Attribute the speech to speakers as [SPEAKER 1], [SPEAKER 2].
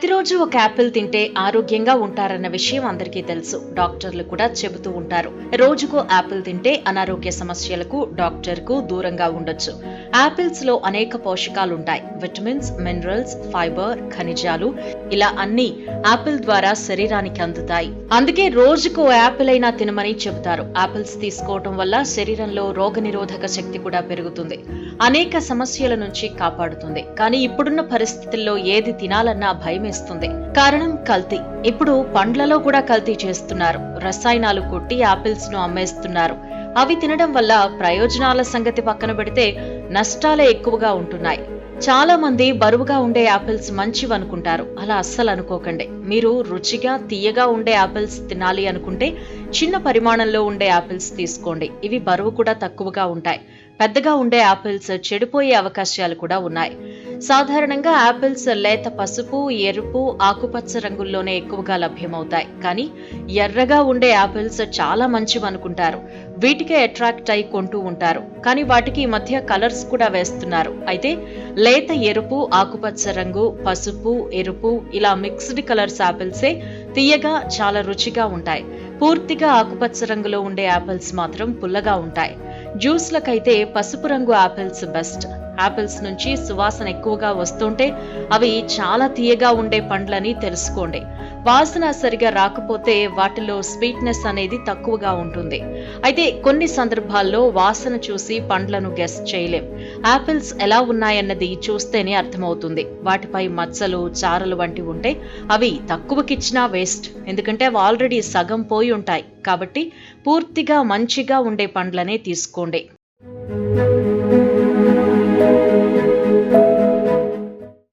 [SPEAKER 1] ప్రతిరోజు ఒక యాపిల్ తింటే ఆరోగ్యంగా ఉంటారన్న విషయం అందరికీ తెలుసు. డాక్టర్లు కూడా చెబుతూ ఉంటారు. రోజుకో యాపిల్ తింటే అనారోగ్య సమస్యలకు డాక్టర్కు దూరంగా ఉండొచ్చు. యాపిల్స్ లో అనేక పోషకాలుంటాయి. విటమిన్స్, మినరల్స్, ఫైబర్, ఖనిజాలు ఇలా అన్ని యాపిల్ ద్వారా శరీరానికి అందుతాయి. అందుకే రోజుకో యాపిల్ అయినా తినమని చెబుతారు. యాపిల్స్ తీసుకోవటం వల్ల శరీరంలో రోగనిరోధక శక్తి కూడా పెరుగుతుంది. అనేక సమస్యల నుంచి కాపాడుతుంది. కానీ ఇప్పుడున్న పరిస్థితుల్లో ఏది తినాలన్నా భయమేస్తుంది. కారణం కల్తీ. ఇప్పుడు పండ్లలో కూడా కల్తీ చేస్తున్నారు. రసాయనాలు కొట్టి యాపిల్స్ ను అమ్మేస్తున్నారు. అవి తినడం వల్ల ప్రయోజనాల సంగతి పక్కన పెడితే నష్టాలే ఎక్కువగా ఉంటున్నాయి. చాలా మంది బరువుగా ఉండే యాపిల్స్ మంచివనుకుంటారు. అలా అస్సలు అనుకోకండి. మీరు రుచిగా తీయగా ఉండే యాపిల్స్ తినాలి అనుకుంటే చిన్న పరిమాణంలో ఉండే యాపిల్స్ తీసుకోండి. ఇవి బరువు కూడా తక్కువగా ఉంటాయి. పెద్దగా ఉండే యాపిల్స్ చెడిపోయే అవకాశాలు కూడా ఉన్నాయి. సాధారణంగా యాపిల్స్ లేత పసుపు, ఎరుపు, ఆకుపచ్చ రంగుల్లోనే ఎక్కువగా లభ్యమవుతాయి. కానీ ఎర్రగా ఉండే యాపిల్స్ చాలా మంచివనుకుంటారు. వీటికే అట్రాక్ట్ అయి కొంటూ ఉంటారు. కానీ వాటికి ఈ మధ్య కలర్స్ కూడా వేస్తున్నారు. అయితే లేత ఎరుపు, ఆకుపచ్చ రంగు, పసుపు, ఎరుపు ఇలా మిక్స్డ్ కలర్స్ యాపిల్సే తీయగా చాలా రుచిగా ఉంటాయి. పూర్తిగా ఆకుపచ్చ రంగులో ఉండే యాపిల్స్ మాత్రం పుల్లగా ఉంటాయి. జ్యూస్లకైతే పసుపు రంగు యాపిల్స్ బెస్ట్. యాపిల్స్ నుంచి సువాసన ఎక్కువగా వస్తుంటే అవి చాలా తీయగా ఉండే పండ్లని తెలుసుకోండి. వాసన సరిగా రాకపోతే వాటిలో స్వీట్నెస్ అనేది తక్కువగా ఉంటుంది. అయితే కొన్ని సందర్భాల్లో వాసన చూసి పండ్లను గెస్ చేయలేం. యాపిల్స్ ఎలా ఉన్నాయన్నది చూస్తేనే అర్థమవుతుంది. వాటిపై మచ్చలు, చారలు వంటి ఉంటే అవి తక్కువకిచ్చినా వేస్ట్. ఎందుకంటే అవి ఆల్రెడీ సగం పోయి ఉంటాయి. కాబట్టి పూర్తిగా మంచిగా ఉండే పండ్లనే తీసుకోండి.